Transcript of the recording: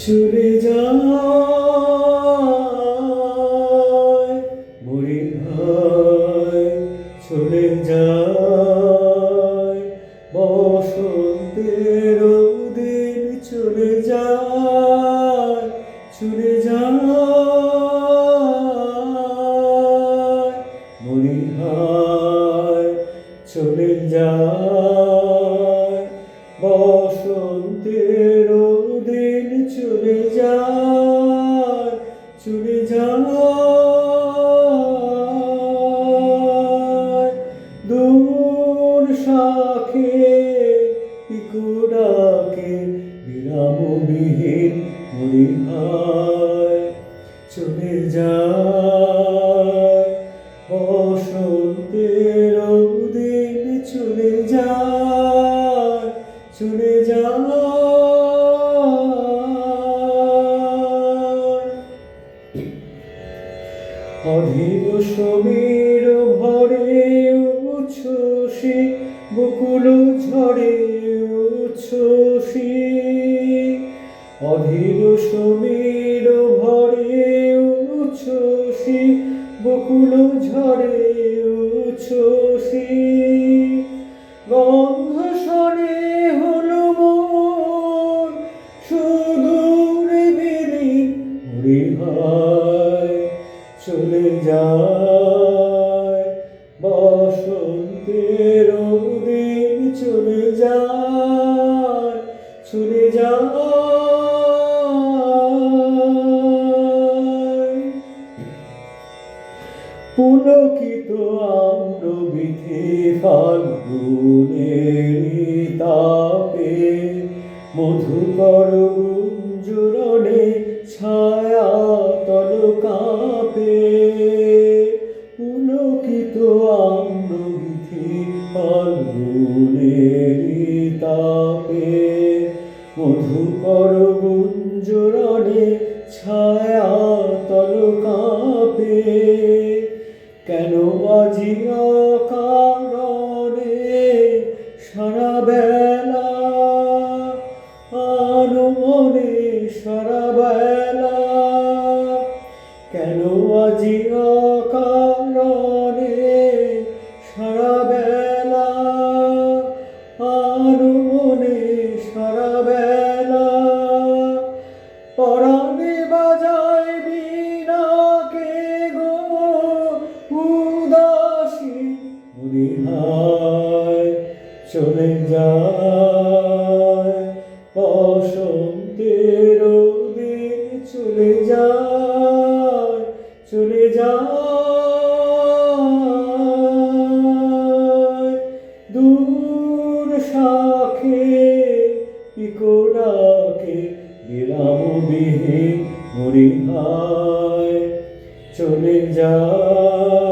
চলে যায় মরে হায় চলে যায় বসন্তের দিন চলে যায় চলে যায় মরে হায় চলে যায় বসন্তের দিন চলে যায় চলে যায় দূর শাখে পিকুড়াকে বিরামবিহীন মরি হায় চলে যায় বসন্তের দিন চলে যায় চলে যায় অধীর সমীর ভরে উচ্ছ্বসী বকুল ঝরে উচ্ছ্বসী অধীর সমীর ভরে উচ্ছ্বসী বকুল ঝরে উচ্ছ্বসী গন্ধ শোনে হলো মন সুদূরে বিলীন মরি হায় চলে যায় বসন্তের দিন চলে যায় চলে যায় পুলকিত আম্র বিথি ফাল্গুনেরি তাপে মধুকর গুঞ্জরণে ছায়া তল কাঁপে পুলকিত আম্র বিথি ফাল্গুনেরি তাপে মধুকর গুঞ্জরণে ছায়া তল কাঁপে কেন আজি অকারণে সারা বেলা আনো মনে সারা বেলা কেন আজি অকারণে সারা বেলা আনো মনে সারা বেলা পরাণে বাজায় বীণাকে গো উদাসী মরি হায় চলে যায় বসন্তের দিন চলে যায় চলে যায় দূর শাখে পিকুড়াকে বিরামবিহীন মরি হায় চলে যায়।